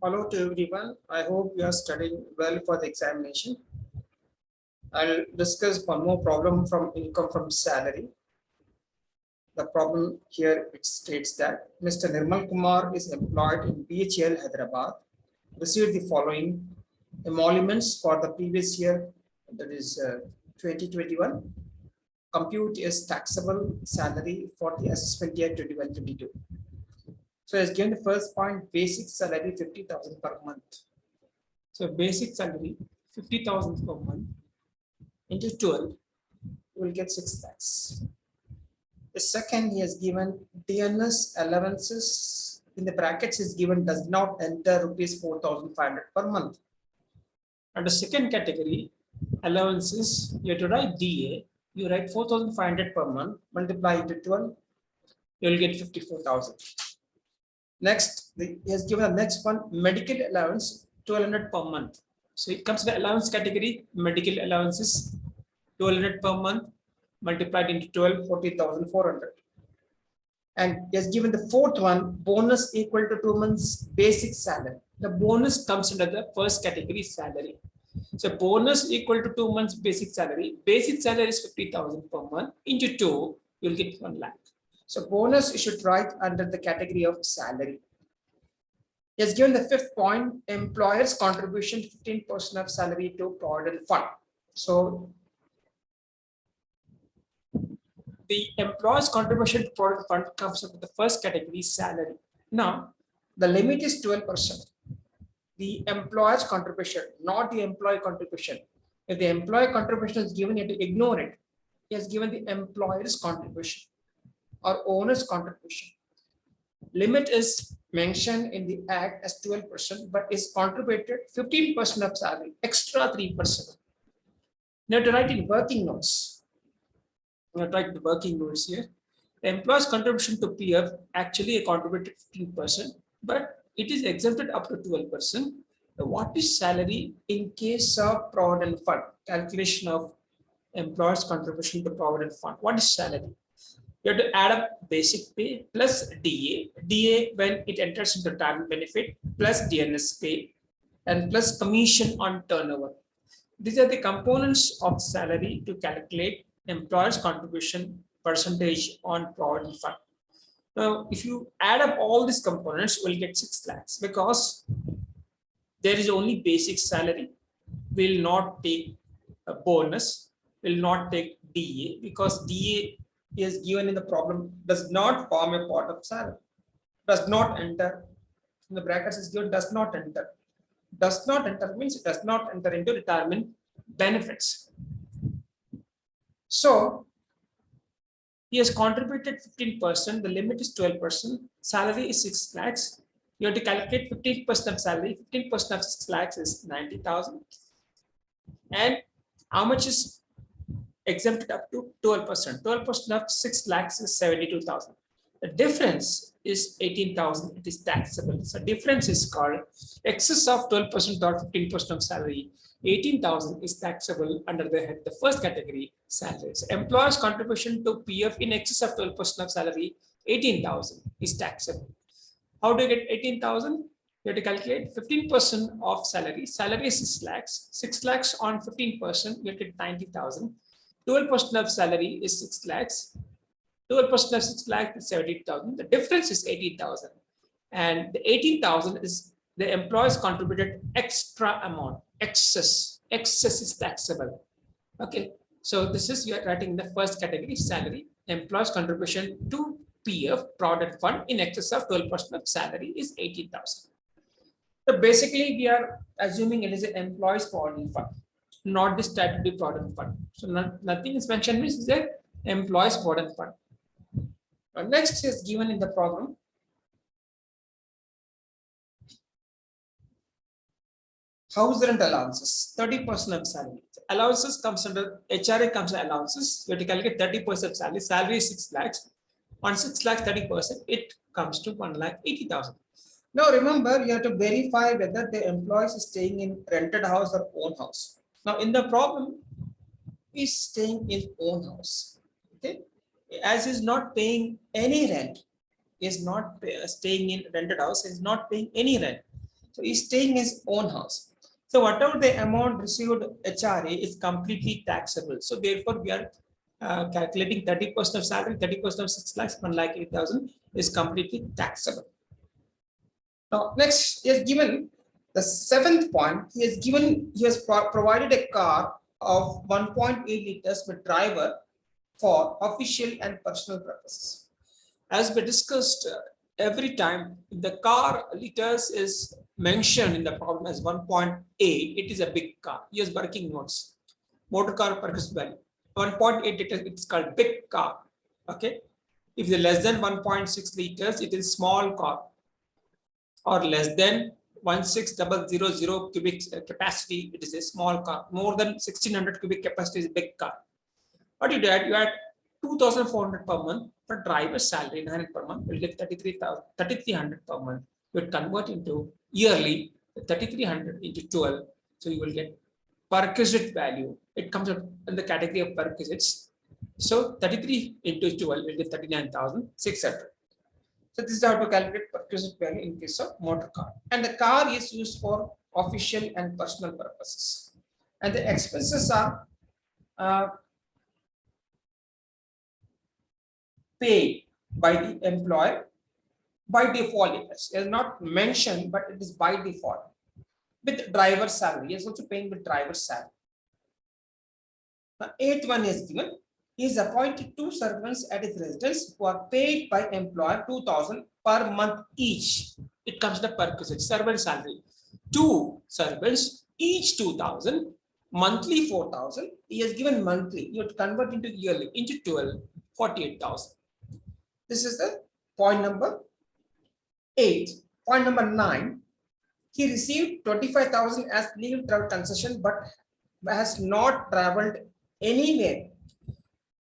Hello to everyone. I hope you are studying well for the examination. I'll discuss one more problem from income from salary. The problem here it states that Mr. Nirmal Kumar is employed in BHEL Hyderabad, received the following emoluments for the previous year, that is 2021. Compute is taxable salary for the assessment year 21-22. So as given the first point, basic salary 50,000 per month. So basic salary 50,000 per month into 12, you will get 6 lakhs. The second, he has given DNS allowances in the brackets is given does not enter rupees 4,500 per month. And the second category, allowances, you have to write DA, you write 4,500 per month, multiply into 12, you will get 54,000. Next, he has given the next one, medical allowance 1,200 per month. So it comes to the allowance category, medical allowances 1,200 per month, multiplied into 12, 40,400. And he has given the fourth one, bonus equal to 2 months basic salary. The bonus comes under the first category, salary. So bonus equal to 2 months basic salary. Basic salary is 50,000 per month into 2, you'll get 1 lakh. So bonus you should write under the category of salary. He has given the fifth point, employer's contribution 15% of salary to provident fund. So the employer's contribution to provident fund comes under the first category, salary. Now the limit is 12%. The employer's contribution, not the employee contribution. If the employee contribution is given, you have to ignore it. He has given the employer's contribution or owner's contribution. Limit is mentioned in the act as 12%, but is contributed 15% of salary, extra 3%. Now to write in working notes. I'm going to write the working notes here. The employer's contribution to PF actually contributed 15%, but it is exempted up to 12%. What is salary in case of provident fund? Calculation of employer's contribution to provident fund. What is salary? You have to add up basic pay plus DA. DA when it enters into retirement benefit plus DNS pay and plus commission on turnover. These are the components of salary to calculate employer's contribution percentage on provident fund. Now, if you add up all these components, we'll get 6 lakhs because there is only basic salary. Will not take a bonus, will not take DA because DA is given in the problem does not form a part of salary, does not enter in the brackets is given does not enter. Does not enter means it does not enter into retirement benefits. So he has contributed 15%, the limit is 12%, salary is 6 lakhs. You have to calculate 15% of salary, 15% of 6 lakhs is 90,000. And how much is exempted up to 12%? 12% of 6 lakhs is 72,000. The difference is 18,000, it is taxable. So difference is called excess of 12% or 15% of salary. 18,000 is taxable under the first category, salaries. Employer's contribution to PF in excess of 12% of salary, 18,000 is taxable. How do you get 18,000? You have to calculate 15% of salary. Salary is 6 lakhs. 6 lakhs on 15%, you get 90,000. 12% of salary is 6 lakhs. 12% of 6 lakhs is 70,000. The difference is 18,000. And the 18,000 is the employers contributed extra amount, excess is taxable. Okay, so this is, you are writing the first category, salary. Employers contribution to PF, provident fund, in excess of 12% of salary is 18,000. So basically we are assuming it is an employees provident fund, not the statutory provident fund. So nothing is mentioned, means is a employees provident fund. Next is given in the problem. House rent allowances, 30% of salary. Allowances comes under HRA comes under allowances. You have to calculate 30% salary. Salary is 6 lakhs. On 6 lakhs, 30%, it comes to 1,80,000. Now remember, you have to verify whether the employee is staying in rented house or own house. Now in the problem, is staying in own house. Okay, as is not paying any rent, is not staying in rented house, is not paying any rent. So he's staying in his own house. So whatever the amount received HRA is completely taxable. So therefore we are calculating 30% of salary, 30% of 6 lakhs, 1,08,000 is completely taxable. Now, next, he has given the seventh point. He has provided a car of 1.8 liters with driver for official and personal purposes. As we discussed, every time the car liters is mentioned in the problem as 1.8, it is a big car. Here's working notes. Motor car purchase value. 1.8 liters, it's called big car. Okay. If it's less than 1.6 liters, it is small car. Or less than 16,000 cubic capacity, it is a small car. More than 1,600 cubic capacity is a big car. What you did, you had 2,400 per month for driver's salary, 900 per month, will get 3,300 per month. You would convert into yearly 3,300 into 12. So you will get perquisite value. It comes up in the category of perquisites. So 33 into 12 will get 39,600. So this is how to calculate perquisite value in case of motor car. And the car is used for official and personal purposes. And the expenses are paid by the employer by default. It is not mentioned, but it is by default. With driver's salary, he is also paying with driver's salary. The eighth one is given. He is appointed 2 servants at his residence who are paid by employer 2,000 per month each. It comes to perquisite servant salary. 2 servants, each 2,000, monthly 4,000. He has given monthly. You have to convert into yearly, into 12, 48,000. This is the point number 8. Point number 9. He received 25,000 as legal travel concession, but has not traveled anywhere.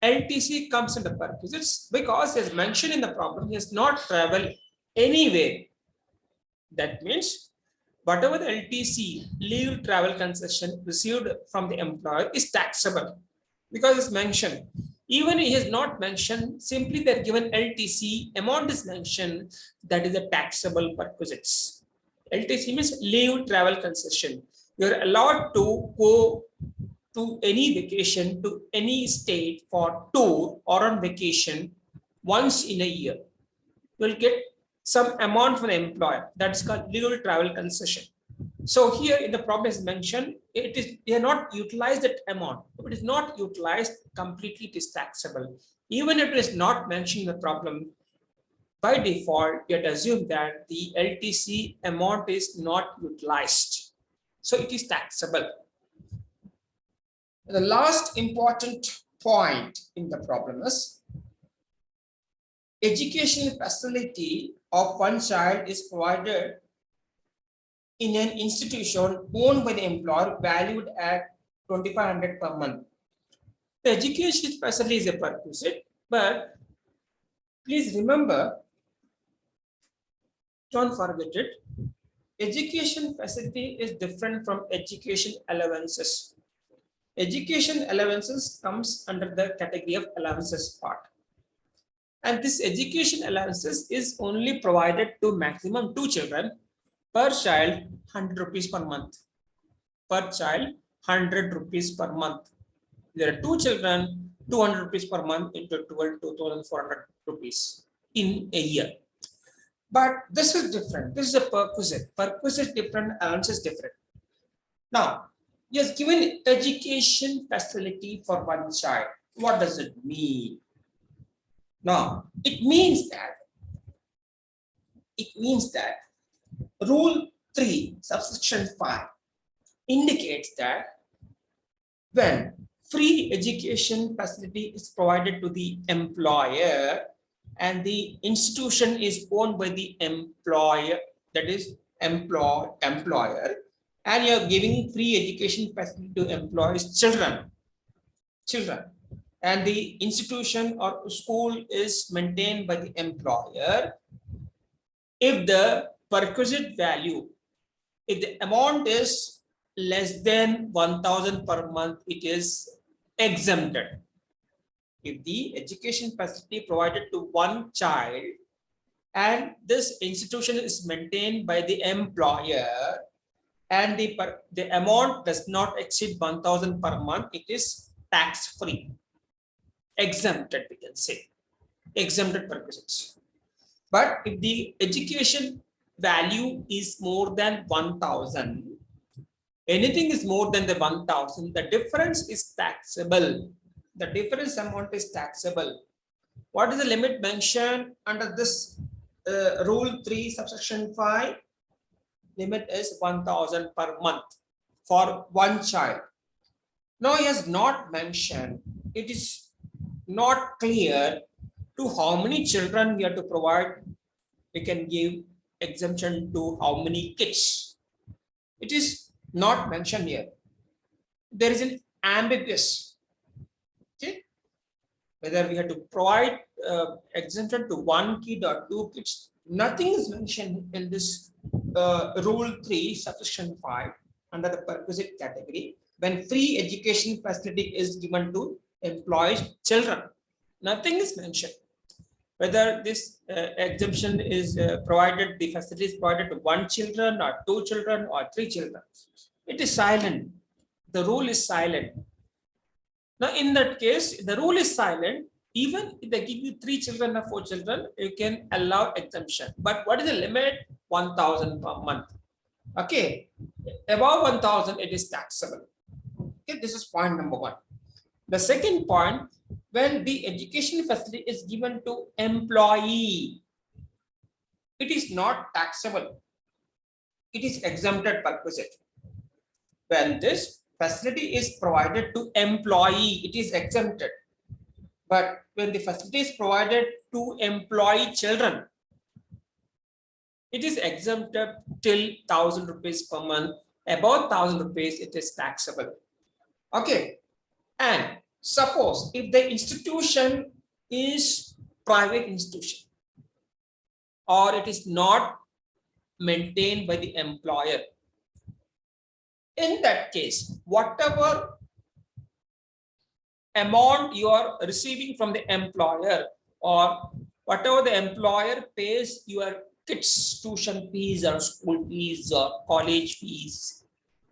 LTC comes into perquisites because as mentioned in the problem, he has not traveled anywhere. That means whatever the LTC leave travel concession received from the employer is taxable because it's mentioned. Even he has not mentioned, simply they're given LTC amount is mentioned, that is a taxable perquisites. LTC means leave travel concession. You're allowed to go to any vacation, to any state for tour or on vacation once in a year. You'll get some amount from the employer. That's called legal travel concession. So here in the problem is mentioned, it is they are not utilized that amount. If it is not utilized completely, it is taxable. Even if it is not mentioned in the problem, by default, you have to assume that the LTC amount is not utilized. So it is taxable. The last important point in the problem is education facility of one child is provided in an institution owned by the employer valued at 2,500 per month. The education facility is a perquisite, but please remember, don't forget it, education facility is different from education allowances. Education allowances comes under the category of allowances part. And this education allowances is only provided to maximum 2 children per child, 100 rupees per month. Per child, 100 rupees per month. There are 2 children, 200 rupees per month into 2,400 rupees in a year. But this is different. This is a perquisite. Perquisite different, allowances different. Now, he has given education facility for one child. What does it mean? Now, it means that Rule 3, subsection 5 indicates that when free education facility is provided to the employer and the institution is owned by the employer, that is employer, and you're giving free education facility to employees' children, and the institution or school is maintained by the employer, if the perquisite value, if the amount is less than 1,000 per month, it is exempted. If the education facility provided to one child and this institution is maintained by the employer, and the amount does not exceed 1,000 per month, it is tax free, exempted, we can say, exempted perquisites. But if the education value is more than 1,000, anything is more than the 1,000, the difference is taxable. The difference amount is taxable. What is the limit mentioned under this rule 3 subsection 5? Limit is 1,000 per month for one child. Now he has not mentioned, it is not clear to how many children we have to provide. We can give exemption to how many kids. It is not mentioned here. There is an ambiguous. Okay, whether we have to provide exemption to one kid or two kids, nothing is mentioned in this rule 3 subsection 5 under the perquisite category when free education facility is given to employees children. Nothing is mentioned whether this exemption is provided, the facility is provided to one children or two children or three children. It is silent. The rule is silent. Now in that case, the rule is silent. Even if they give you 3 children or 4 children, you can allow exemption. But what is the limit? 1,000 per month. Okay, above 1,000 it is taxable. Okay, this is point number 1. The second point, when the education facility is given to employee, it is not taxable. It is exempted perquisite. When this facility is provided to employee, it is exempted. But when the facility is provided to employee children, it is exempted till 1,000 rupees per month. Above 1,000 rupees, it is taxable. Okay. And suppose if the institution is private institution or it is not maintained by the employer, in that case, whatever amount you are receiving from the employer or whatever the employer pays your kids tuition fees or school fees or college fees,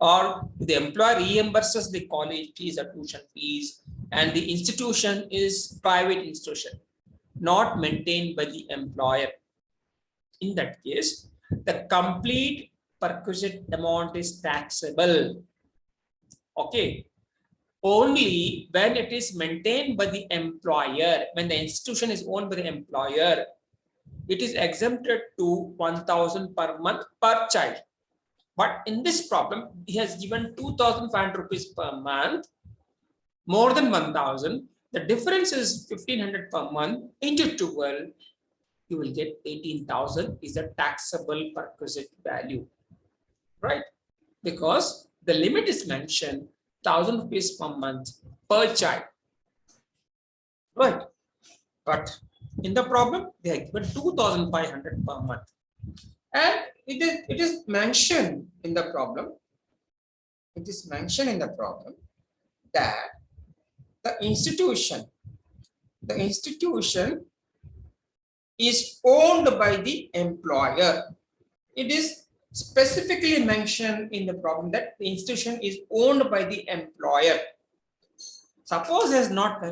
or the employer reimburses the college fees or tuition fees, and the institution is private institution not maintained by the employer. In that case, the complete perquisite amount is taxable. Okay, only when it is maintained by the employer, when the institution is owned by the employer, it is exempted to 1,000 per month per child. But in this problem, he has given 2,500 rupees per month, more than 1,000. The difference is 1,500 per month into 12. You will get 18,000 is a taxable perquisite value, right? Because the limit is mentioned 1,000 rupees per month per child, right? But in the problem, they have given 2,500 per month. And it is mentioned in the problem. It is mentioned in the problem that the institution is owned by the employer. It is specifically mentioned in the problem that the institution is owned by the employer. Suppose he has not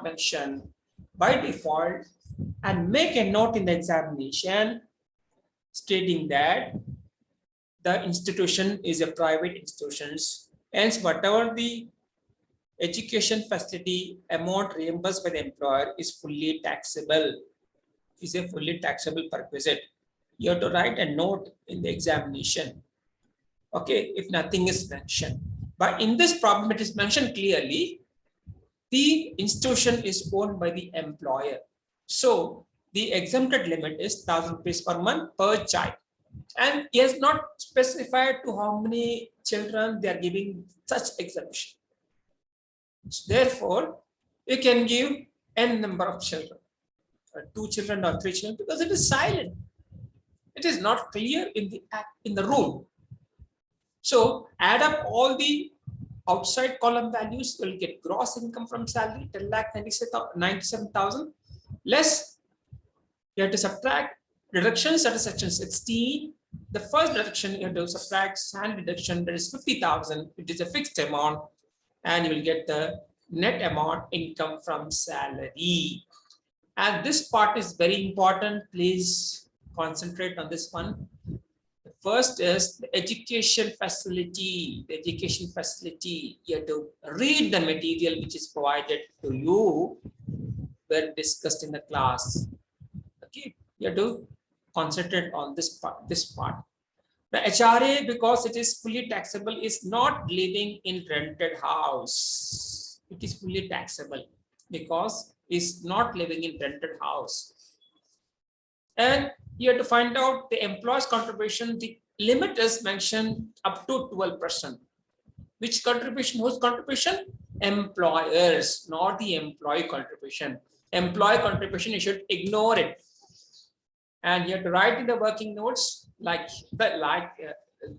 mentioned, by default, and make a note in the examination stating that the institution is a private institution, hence whatever the education facility amount reimbursed by the employer is fully taxable, is a fully taxable perquisite. You have to write a note in the examination, okay, if nothing is mentioned. But in this problem, it is mentioned clearly, the institution is owned by the employer. So the exempted limit is 1,000 rupees per month per child. And he has not specified to how many children they are giving such exemption. Therefore, you can give n number of children, 2 children or 3 children, because it is silent. It is not clear in the rule. So add up all the outside column values, you will get gross income from salary 10,97,000 less You have to subtract reductions at section 16. The first deduction you have to subtract salary deduction, that is 50,000. It is a fixed amount, and you will get the net amount income from salary. And this part is very important. Please concentrate on this one. The first is the education facility. The education facility, you have to read the material which is provided to you when discussed in the class. Okay, you have to concentrate on this part. The HRA, because it is fully taxable, is not living in rented house. It is fully taxable because it's not living in rented house. And you have to find out the employer's contribution. The limit is mentioned up to 12%. Which contribution? Whose contribution? Employers, not the employee contribution. Employee contribution, you should ignore it. And you have to write in the working notes like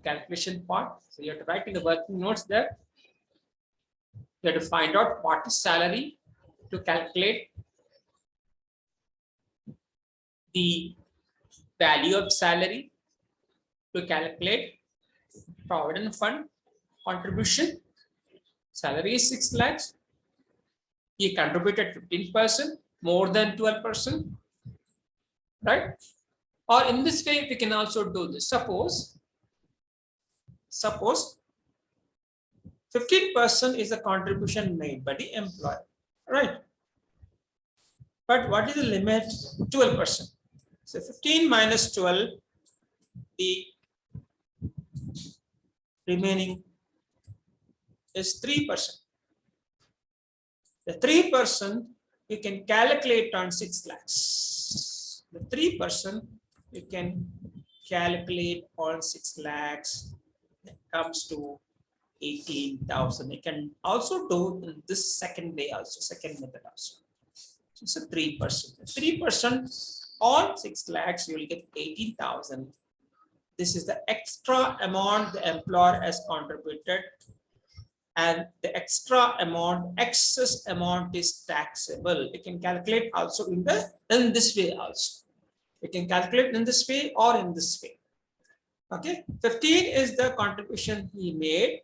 calculation part. So you have to write in the working notes there. You have to find out what is salary to calculate the value of salary, to calculate provident fund contribution. Salary is 6 lakhs. He contributed 15%, more than 12%. Right? Or in this way, we can also do this. Suppose 15% is the contribution made by the employer, right? But what is the limit? 12%. So 15 minus 12, the remaining is 3%. The 3% you can calculate on 6 lakhs. The 3% you can calculate on 6 lakhs. That comes to 18,000. You can also do this second way also, second method also. So it's a 3%. 3% on 6 lakhs, you will get 18,000. This is the extra amount the employer has contributed, and the extra amount, excess amount, is taxable. You can calculate also in this way also. You can calculate in this way or in this way. Okay, 15 is the contribution he made,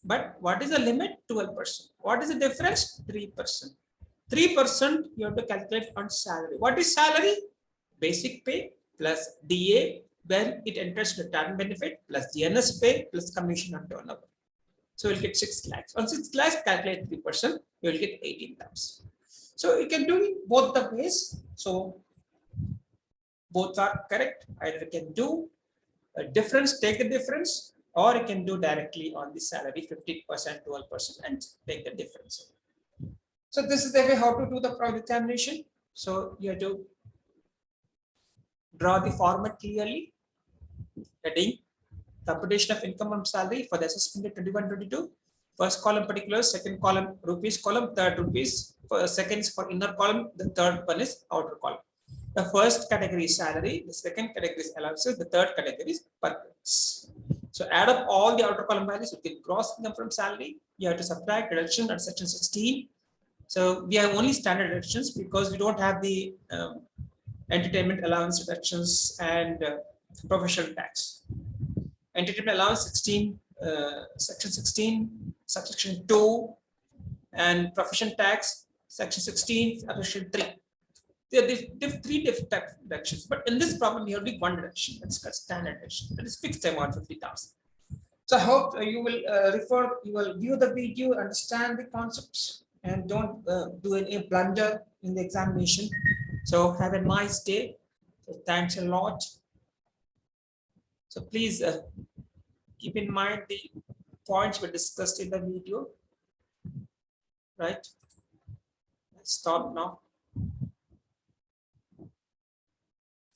but what is the limit? 12%. What is the difference? 3%. 3% you have to calculate on salary. What is salary? Basic pay plus DA when it enters the retirement benefit plus GNS pay plus commission on turnover. So you'll get 6 lakhs. On 6 lakhs, calculate 3%, you will get 18,000. So you can do it both the ways. So both are correct. Either you can do a difference, take the difference, or you can do directly on the salary 15%, 12%, and take the difference. So this is the way how to do the product examination. So you have to draw the format clearly. Heading: computation of income and salary for the assessment 21-22. First column particulars, second column rupees column, third rupees, seconds for inner column, the third one is outer column. The first category is salary, the second category is allowances, the third category is purpose. So add up all the outer column values, you get gross income from salary. You have to subtract reduction at section 16. So we have only standard deductions because we don't have the entertainment allowance deductions and professional tax. Entertainment allowance 16, section 16, subsection 2, and profession tax section 16, subsection 3. There are 3 different types of deductions, but in this problem we have only one deduction. That's called standard deduction. That is fixed amount 50,000. So I hope you will you will view the video, understand the concepts, and don't do any blunder in the examination. So have a nice day. So thanks a lot. So please keep in mind the points we discussed in the video. Right? Stop now.